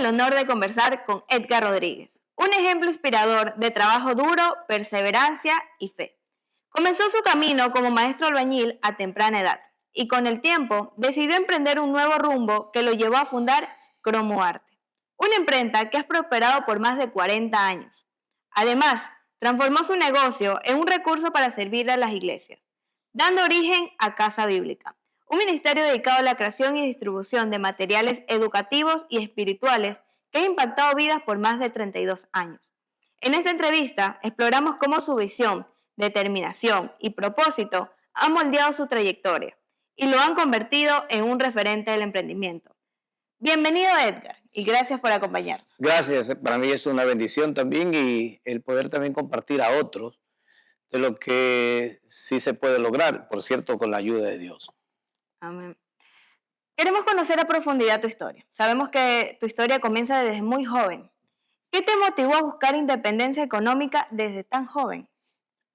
el honor de conversar con Edgar Rodríguez, un ejemplo inspirador de trabajo duro, perseverancia y fe. Comenzó su camino como maestro albañil a temprana edad y con el tiempo decidió emprender un nuevo rumbo que lo llevó a fundar Cromo Arte, una imprenta que ha prosperado por más de 40 años. Además, transformó su negocio en un recurso para servir a las iglesias, dando origen a Casa Bíblica, un ministerio dedicado a la creación y distribución de materiales educativos y espirituales que ha impactado vidas por más de 32 años. En esta entrevista exploramos cómo su visión, determinación y propósito han moldeado su trayectoria y lo han convertido en un referente del emprendimiento. Bienvenido, Edgar, y gracias por acompañarnos. Gracias, para mí es una bendición también y el poder también compartir a otros de lo que sí se puede lograr, por cierto, con la ayuda de Dios. Amén. Queremos conocer a profundidad tu historia. Sabemos que tu historia comienza desde muy joven. ¿Qué te motivó a buscar independencia económica desde tan joven?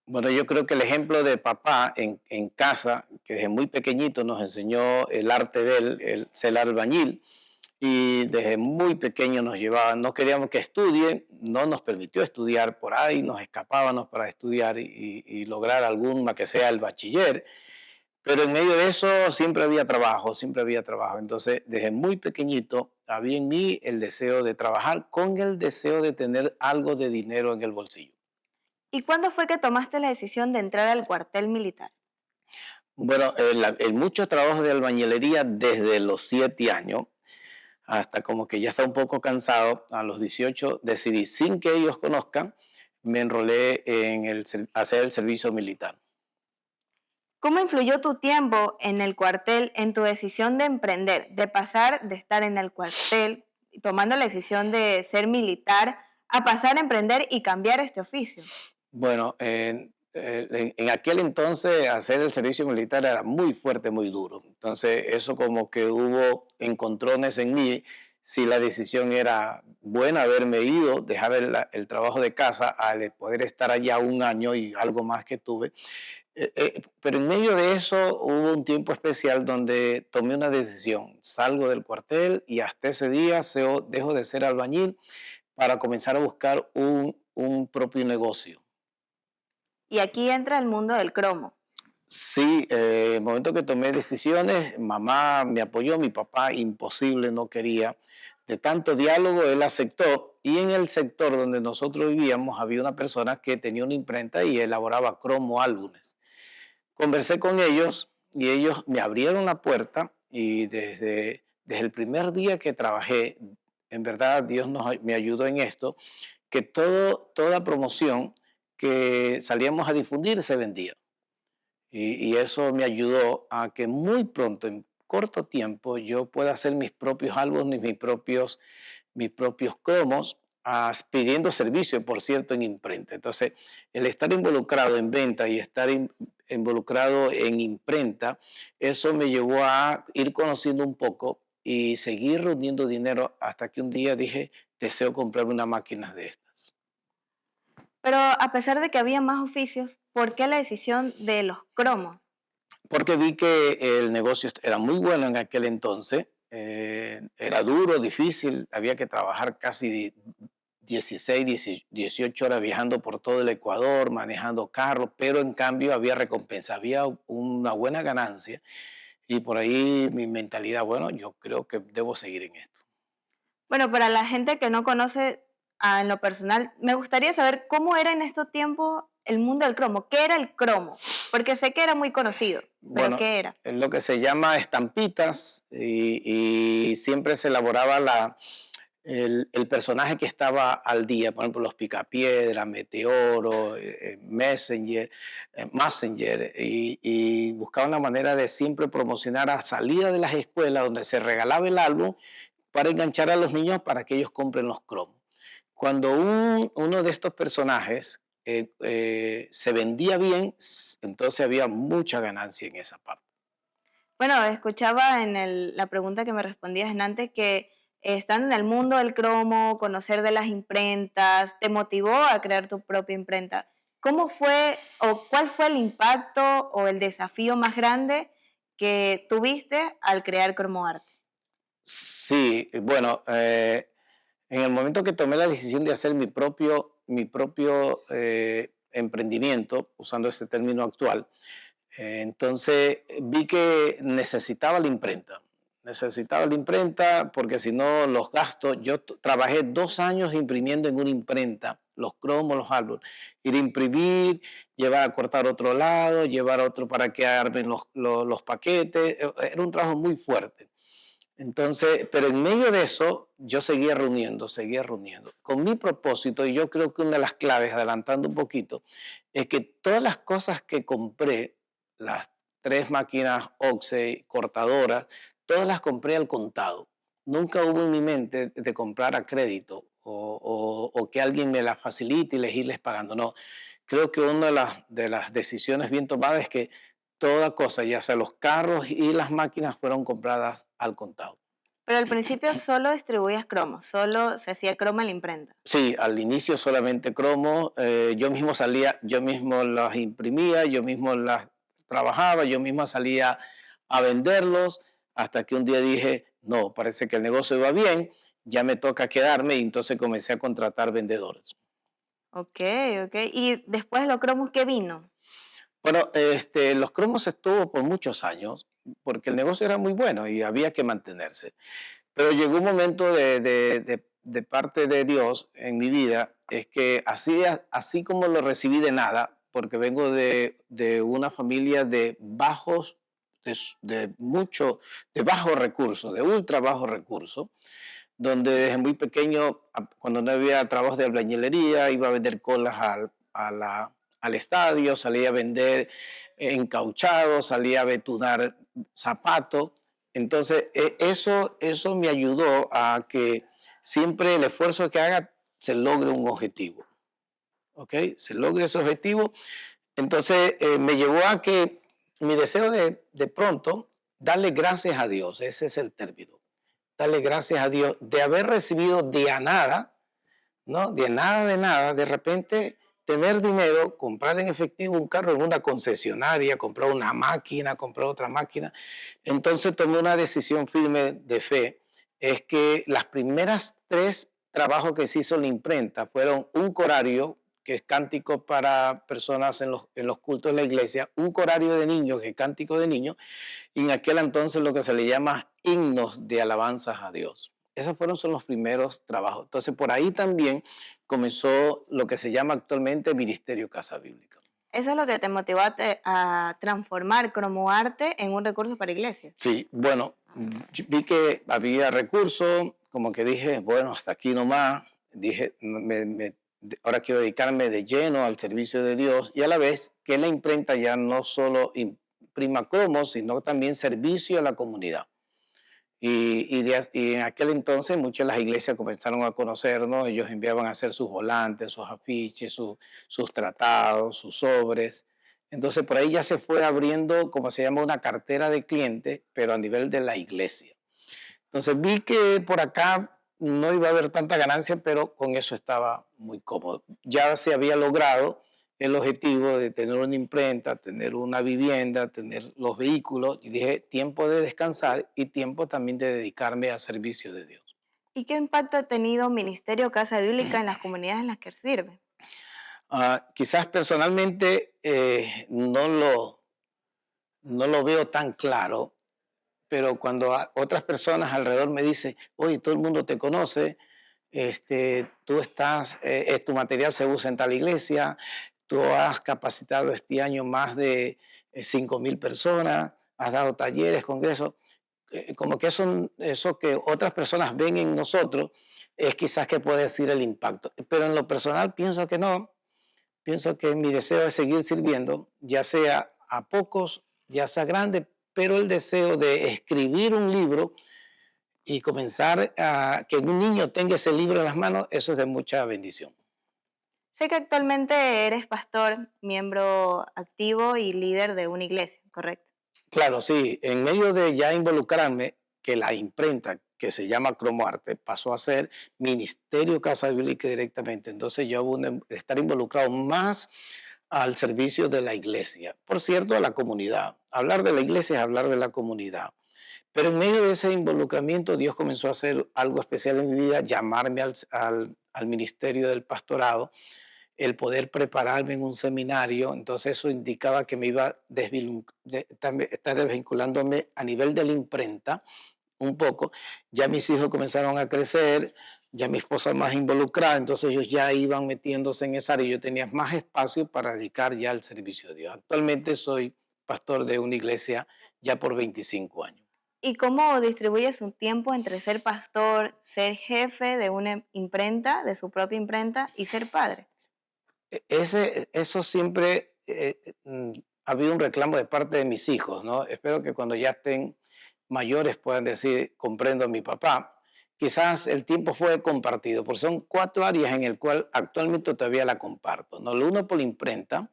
Bueno, yo creo que el ejemplo de papá en casa, que desde muy pequeñito nos enseñó el arte de él, el ser albañil, y desde muy pequeño nos llevaba, no queríamos que estudie, no nos permitió estudiar por ahí, nos escapábamos para estudiar y lograr alguna que sea el bachiller. Pero en medio de eso siempre había trabajo, siempre había trabajo. Entonces, desde muy pequeñito había en mí el deseo de trabajar con el deseo de tener algo de dinero en el bolsillo. ¿Y cuándo fue que tomaste la decisión de entrar al cuartel militar? Bueno, en muchos trabajos de albañilería desde los 7 años, hasta como que ya está un poco cansado, a los 18 decidí, sin que ellos conozcan, me enrolé en hacer el servicio militar. ¿Cómo influyó tu tiempo en el cuartel en tu decisión de emprender, de pasar de estar en el cuartel, tomando la decisión de ser militar, a pasar a emprender y cambiar este oficio? Bueno, en aquel entonces hacer el servicio militar era muy fuerte, muy duro. Entonces eso como que hubo encontrones en mí si la decisión era buena haberme ido, dejar el trabajo de casa al poder estar allá un año y algo más que tuve. Pero en medio de eso hubo un tiempo especial donde tomé una decisión. Salgo del cuartel y hasta ese día dejo de ser albañil para comenzar a buscar un propio negocio. Y aquí entra el mundo del cromo. Sí, el momento que tomé decisiones, mamá me apoyó, mi papá imposible, no quería. De tanto diálogo, él aceptó y en el sector donde nosotros vivíamos había una persona que tenía una imprenta y elaboraba cromo álbumes. Conversé con ellos y ellos me abrieron la puerta y desde el primer día que trabajé, en verdad Dios me ayudó en esto, que toda promoción que salíamos a difundir se vendía. Y eso me ayudó a que muy pronto, en corto tiempo, yo pueda hacer mis propios álbumes, mis propios cromos, pidiendo servicio, por cierto, en imprenta. Entonces, el estar involucrado en venta y estar involucrado en imprenta, eso me llevó a ir conociendo un poco y seguir reuniendo dinero hasta que un día dije, deseo comprarme una máquina de estas. Pero a pesar de que había más oficios, ¿por qué la decisión de los cromos? Porque vi que el negocio era muy bueno en aquel entonces, era duro, difícil, había que trabajar casi 16, 18 horas viajando por todo el Ecuador, manejando carros, pero en cambio había recompensa, había una buena ganancia y por ahí mi mentalidad, bueno, yo creo que debo seguir en esto. Bueno, para la gente que no conoce en lo personal, me gustaría saber cómo era en estos tiempos el mundo del cromo. ¿Qué era el cromo? Porque sé que era muy conocido, pero Bueno, ¿qué era? es lo que se llama estampitas y siempre se elaboraba el personaje que estaba al día, por ejemplo, los Picapiedra, Meteoro, Messenger, y buscaban la manera de siempre promocionar a salida de las escuelas donde se regalaba el álbum para enganchar a los niños para que ellos compren los cromos. Cuando uno de estos personajes se vendía bien, entonces había mucha ganancia en esa parte. Bueno, escuchaba en la pregunta que me respondías en antes que estando en el mundo del cromo, conocer de las imprentas, te motivó a crear tu propia imprenta. ¿Cómo fue o cuál fue el impacto o el desafío más grande que tuviste al crear Cromo Arte? Sí, bueno, En el momento que tomé la decisión de hacer mi propio emprendimiento, usando ese término actual, entonces vi que necesitaba la imprenta. Necesitaba la imprenta porque si no los gastos, yo trabajé 2 años imprimiendo en una imprenta, los cromos, los álbumes, ir a imprimir, llevar a cortar otro lado, llevar a otro para que armen los paquetes, era un trabajo muy fuerte. Entonces, pero en medio de eso, yo seguía reuniendo. Con mi propósito, y yo creo que una de las claves, adelantando un poquito, es que todas las cosas que compré, las 3 máquinas Oxy, cortadoras, todas las compré al contado. Nunca hubo en mi mente de comprar a crédito o que alguien me las facilite y les irles pagando. No, creo que una de las decisiones bien tomadas es que toda cosa, ya sea los carros y las máquinas, fueron compradas al contado. Pero al principio solo distribuías cromos, solo se hacía cromo en la imprenta. Sí, al inicio solamente cromo, yo mismo salía, yo mismo las imprimía, yo mismo las trabajaba, yo mismo salía a venderlos, hasta que un día dije, no, parece que el negocio iba bien, ya me toca quedarme y entonces comencé a contratar vendedores. Ok, ok. Y después de los cromos, ¿qué vino? Bueno, los cromos estuvo por muchos años porque el negocio era muy bueno y había que mantenerse. Pero llegó un momento de parte de Dios en mi vida, es que así como lo recibí de nada, porque vengo de una familia de bajos, de bajos recursos, de ultra bajos recursos, donde desde muy pequeño, cuando no había trabajo de albañilería, iba a vender colas al estadio, salía a vender encauchados, salía a betunar zapatos. Entonces, eso me ayudó a que siempre el esfuerzo que haga se logre un objetivo. ¿Ok? Se logre ese objetivo. Entonces, me llevó a que mi deseo de pronto, darle gracias a Dios, ese es el término, darle gracias a Dios de haber recibido de a nada, ¿no? De nada, de repente tener dinero, comprar en efectivo un carro en una concesionaria, comprar una máquina, comprar otra máquina. Entonces tomé una decisión firme de fe, es que las primeras 3 trabajos que se hizo en la imprenta fueron un corario, que es cántico para personas en los cultos de la iglesia, un corario de niños, que es cántico de niños, y en aquel entonces lo que se le llama himnos de alabanzas a Dios. Son los primeros trabajos. Entonces, por ahí también comenzó lo que se llama actualmente Ministerio Casa Bíblica. Eso es lo que te motivó a transformar Cromoarte en un recurso para iglesias. Sí, bueno, vi que había recursos, como que dije, bueno, hasta aquí nomás. Dije, ahora quiero dedicarme de lleno al servicio de Dios y a la vez que la imprenta ya no solo imprima cromos, sino también servicio a la comunidad. Y en aquel entonces muchas de las iglesias comenzaron a conocernos, ellos enviaban a hacer sus volantes, sus afiches, sus tratados, sus sobres. Entonces por ahí ya se fue abriendo, como se llama, una cartera de clientes, pero a nivel de la iglesia. Entonces vi que por acá no iba a haber tanta ganancia, pero con eso estaba muy cómodo. Ya se había logrado el objetivo de tener una imprenta, tener una vivienda, tener los vehículos, y dije, tiempo de descansar y tiempo también de dedicarme al servicio de Dios. ¿Y qué impacto ha tenido Ministerio Casa Bíblica en las comunidades en las que sirve? Quizás personalmente no lo veo tan claro, pero cuando otras personas alrededor me dicen, oye, todo el mundo te conoce, tú tu material se usa en tal iglesia, tú has capacitado este año más de 5,000 personas, has dado talleres, congresos, como que eso que otras personas ven en nosotros es quizás que puede decir el impacto. Pero en lo personal pienso que no, pienso que mi deseo es seguir sirviendo, ya sea a pocos, ya sea grande, pero el deseo de escribir un libro y comenzar a que un niño tenga ese libro en las manos, eso es de mucha bendición. Sé que actualmente eres pastor, miembro activo y líder de una iglesia, ¿correcto? Claro, sí, en medio de ya involucrarme, que la imprenta que se llama Cromoarte pasó a ser Ministerio Casa Bíblica directamente, entonces yo voy a estar involucrado más al servicio de la iglesia. Por cierto, a la comunidad. Hablar de la iglesia es hablar de la comunidad. Pero en medio de ese involucramiento, Dios comenzó a hacer algo especial en mi vida, llamarme al ministerio del pastorado, el poder prepararme en un seminario. Entonces eso indicaba que me iba estar desvinculándome a nivel de la imprenta un poco. Ya mis hijos comenzaron a crecer, ya mi esposa más involucrada, entonces ellos ya iban metiéndose en esa área y yo tenía más espacio para dedicar ya al servicio de Dios. Actualmente soy pastor de una iglesia ya por 25 años. ¿Y cómo distribuyes un tiempo entre ser pastor, ser jefe de una imprenta, de su propia imprenta, y ser padre? Eso siempre ha habido un reclamo de parte de mis hijos, ¿no? Espero que cuando ya estén mayores puedan decir, comprendo a mi papá. Quizás el tiempo fue compartido, porque son 4 áreas en el cual actualmente todavía la comparto, ¿no? Lo uno por la imprenta,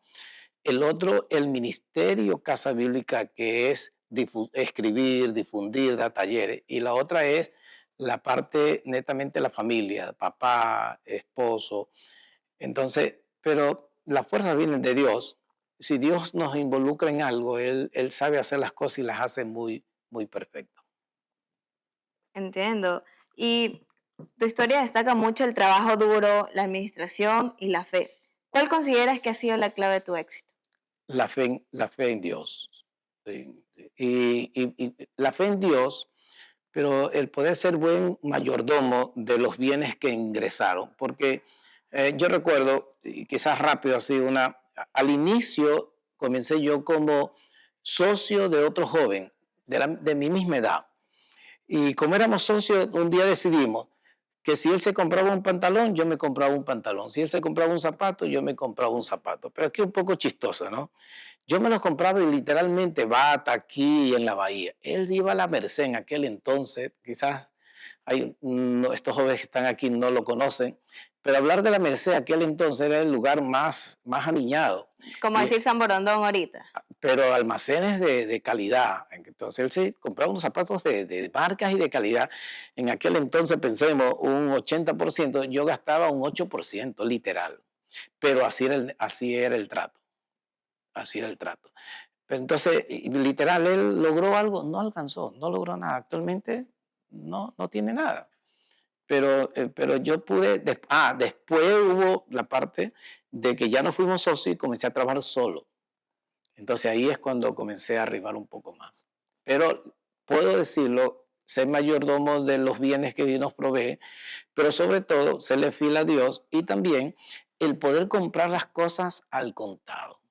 el otro el ministerio Casa Bíblica, que es escribir, difundir, dar talleres, y la otra es la parte netamente de la familia, papá, esposo. Entonces, pero las fuerzas vienen de Dios. Si Dios nos involucra en algo, Él sabe hacer las cosas y las hace muy, muy perfectas. Entiendo. Y tu historia destaca mucho el trabajo duro, la administración y la fe. ¿Cuál consideras que ha sido la clave de tu éxito? La fe en Dios. Sí, y la fe en Dios, pero el poder ser buen mayordomo de los bienes que ingresaron. Porque yo recuerdo, y quizás rápido así, al inicio comencé yo como socio de otro joven de mi misma edad. Y como éramos socios, un día decidimos que si él se compraba un pantalón, yo me compraba un pantalón. Si él se compraba un zapato, yo me compraba un zapato. Pero aquí un poco chistoso, ¿no? Yo me los compraba y literalmente bata aquí en la bahía. Él iba a la Merced en aquel entonces, quizás estos jóvenes que están aquí no lo conocen, pero hablar de la Merced aquel entonces era el lugar más aniñado. Como Y, decir San Borondón ahorita. pero almacenes de calidad. Entonces él se compraba unos zapatos de marcas y de calidad. En aquel entonces, pensemos, un 80%, yo gastaba un 8%, literal. Pero así era el trato. Así era el trato. Pero entonces, literal, él logró algo, no alcanzó, no logró nada. Actualmente no tiene nada. Pero yo pude, después hubo la parte de que ya no fuimos socios y comencé a trabajar solo. Entonces ahí es cuando comencé a arribar un poco más. Pero puedo decirlo, ser mayordomo de los bienes que Dios nos provee, pero sobre todo serle fiel a Dios y también el poder comprar las cosas al contado.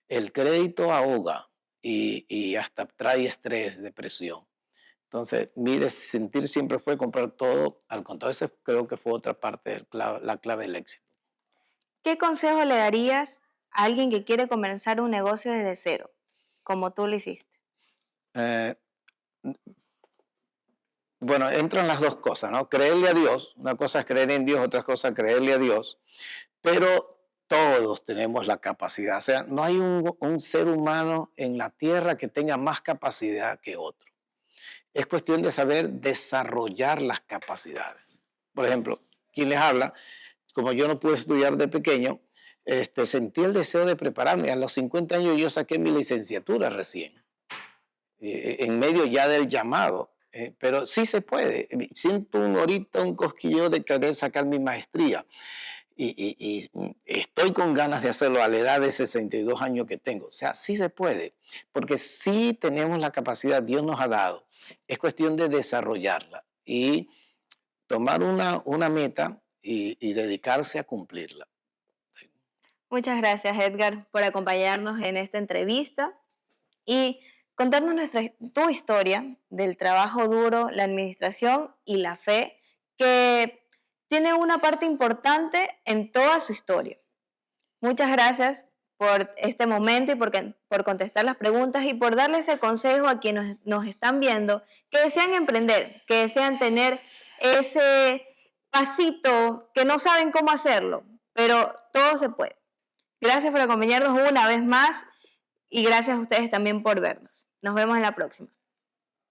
El crédito ahoga y hasta trae estrés, depresión. Entonces, mi sentir siempre fue comprar todo al contado. Esa creo que fue otra parte, la clave del éxito. ¿Qué consejo le darías a alguien que quiere comenzar un negocio desde cero, como tú lo hiciste? Eh, bueno, entran las dos cosas, ¿no? Creerle a Dios, una cosa es creer en Dios, otra cosa es creerle a Dios, pero todos tenemos la capacidad. O sea, no hay un ser humano en la tierra que tenga más capacidad que otro. Es cuestión de saber desarrollar las capacidades. Por ejemplo, quien les habla, como yo no pude estudiar de pequeño, sentí el deseo de prepararme. A los 50 años yo saqué mi licenciatura recién, en medio ya del llamado. Pero sí se puede. Siento ahorita un cosquillo de querer sacar mi maestría y estoy con ganas de hacerlo a la edad de 62 años que tengo. O sea, sí se puede, porque sí tenemos la capacidad, Dios nos ha dado. Es cuestión de desarrollarla y tomar una meta y dedicarse a cumplirla. Muchas gracias, Edgar, por acompañarnos en esta entrevista y contarnos tu historia del trabajo duro, la administración y la fe, que tiene una parte importante en toda su historia. Muchas gracias por este momento y por contestar las preguntas y por darle ese consejo a quienes nos están viendo, que desean emprender, que desean tener ese pasito, que no saben cómo hacerlo, pero todo se puede. Gracias por acompañarnos una vez más y gracias a ustedes también por vernos. Nos vemos en la próxima.